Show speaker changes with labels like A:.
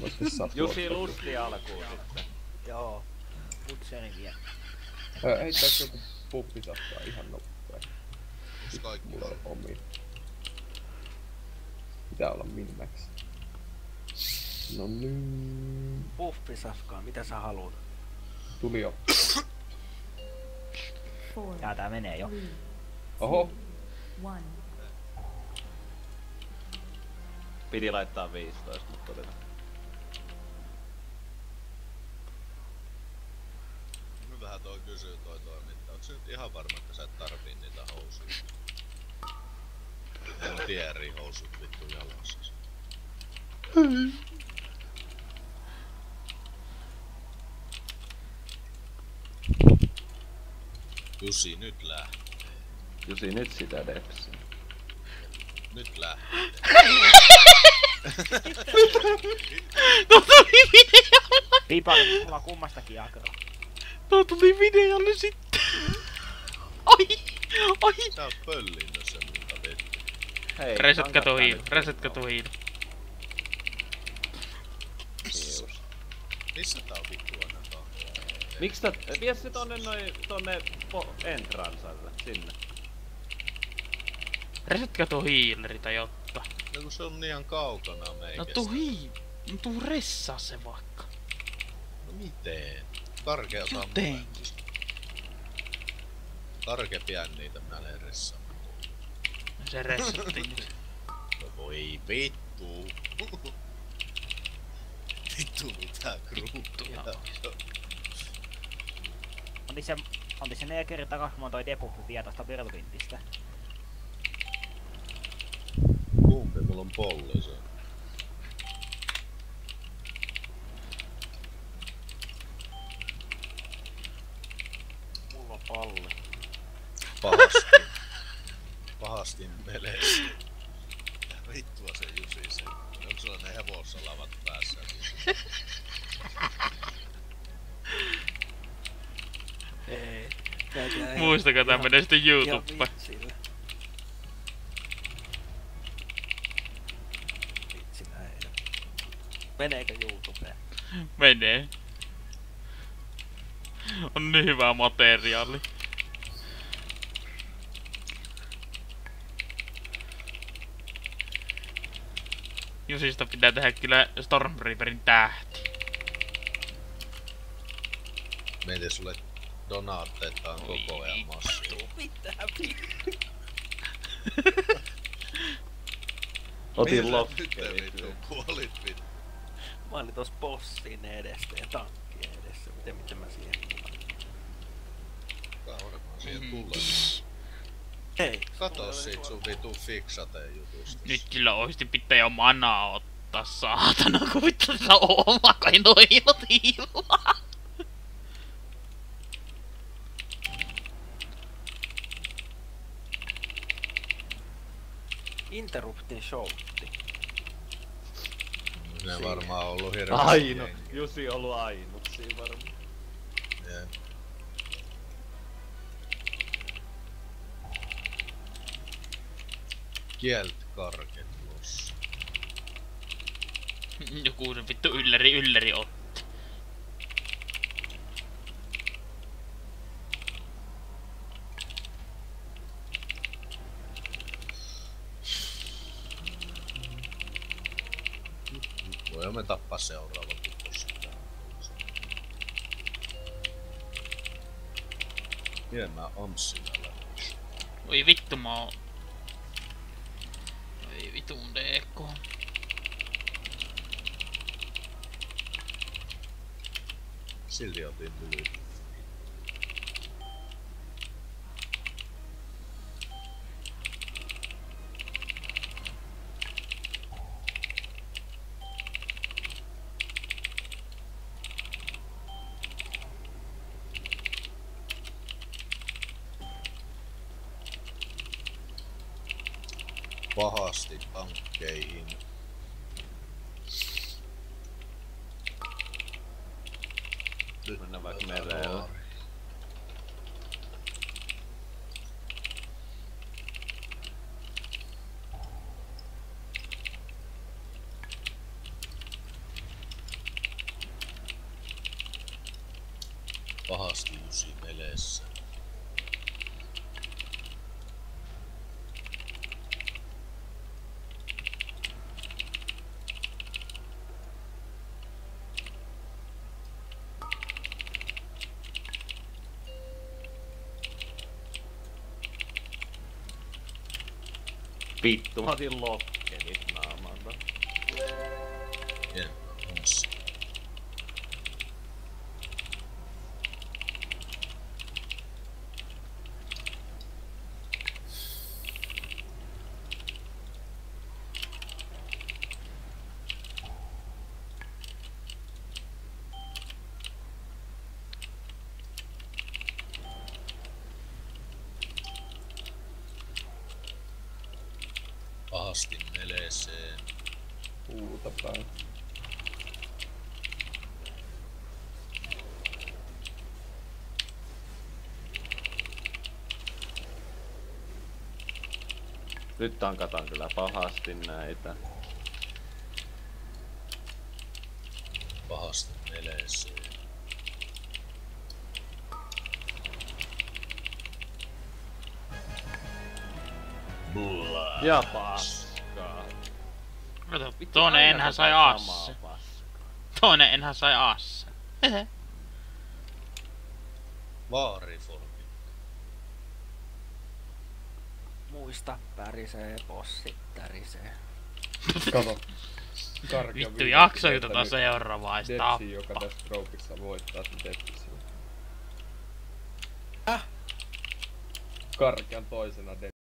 A: Voisitte sattua.
B: Jussi lusti alkuun sitten.
C: Joo. Putseni vie.
A: Heittääkö joku puppisafkaa ihan nopea?
D: Onks kaikki
A: Mulla on omia. Pitää olla min-max. No niin.
C: Puffisafkaa, mitä sä haluat?
A: Tuli jo.
C: Jaa, tää menee jo.
A: Oho.
B: Piti laittaa 15, mutta oli...
D: Nyt vähän toi kysyy toi toiminta. Onks sä nyt ihan varma, että sä et tarvii niitä housuja? On tieri housut vittu jalassa. Jussi, nyt lähtee.
B: Jussi, nyt sitä depsiä.
D: Nyt lähtee.
E: No tuli videolle!
C: Piipari, mulla on kummastakin agro.
E: No tuli videolle sitten. Oi! Oi!
D: Sä oot pöllinnö se multa vittu.
B: Hei,
E: Resetka
B: kankattaa
E: tuhiin,
B: nyt.
E: resetka tuhiin.
D: Missä tää on vittu aina tahoa?
B: Miks tää... Vie se tonne entransalle, sinne.
E: Resetka tuo hiileri tai jotta.
D: No kun se on liian kaukana meikästä.
E: No tuhi! No tuu ressaa se vaikka.
D: No miten? Karkeota mulle.
E: Jotenkin.
D: Karke pian niitä minä lähden ressaamaan.
E: Se ressattiin nyt.
D: No voi vittu. Vittu mitä kruukia.
C: Onti se 4 kertaa 2, kun mä toi depuffi vie tosta Virlvintistä.
D: Kumpi? Mulla on polli se.
C: Mulla on palli.
D: Pahasti. Pahasti meleessä. Ja vittua se Jussi se. Onko sulla ne hevosalavat päässä?
C: Ei.
E: Muistakaa tää menee sitten YouTubeen.
C: Vitsillä ei. Meneekö YouTubeen?
E: Menee. On niin hyvä materiaali. Jusista pitää tehdä kyllä Stormreaperin tähti.
D: Meille sulle donaatteita on koko ajan massia.
C: Mitä
B: Otin
D: Nyt
B: lokkeli.
D: vittu kuolit vittu.
C: Mä olin tossa bossin edestä ja tankkien edessä. Miten mä siihen tulen?
D: Varmaan siihen tulee.
C: Hei.
D: Kato siitä sun vitun fiksateen jutusta.
E: Nyt kyllä oikeesti pitää jo manaa ottaa, saatana, kun vittu sä oma kai noinot hiilaa.
C: Interruptin shoutti.
D: Ne varmaan ollu hirveästi
B: Aino.
D: jengiä.
B: Jussi on ollut ainut siinä varmaan.
D: Jep. Kielt karket lossa.
E: Joku se vittu ylläri otti.
D: Voimme me tappaa seuraava tukossa. Miten mä Amssilla lähdin?
E: Oi vittu mä oon... Oi vitun DK.
D: Silti otin tyly. Pahasti tankkeihin.
B: Mennään vaikka merellä.
D: Pahasti ysi meleessä.
B: Vittu, mä otin lokkelit naamalta.
D: Hieno hommas. Pahasti meleeseen.
A: Puuta päin.
B: Nyt tankataan kyllä pahasti näitä.
D: Pahasti meleeseen. Bulla.
B: Ja paskaa.
E: Kato,
B: Vittu,
E: toinen
B: aina
E: enhän
B: tota
E: sai
B: samaa
E: asse.
B: paskaa.
E: Toinen enhän sai asse.
D: Vaarifolki.
C: Muista pärisee, bossit tärisee.
A: Kato. Karki on
E: Vittu
A: viimeksi
E: jaksoin tota
A: löytänyt
E: seuraavaa ees
A: Depsi, joka
E: tappaa.
A: tässä Troopissa voittaa sen Depsiä. Karki on toisena Depsi.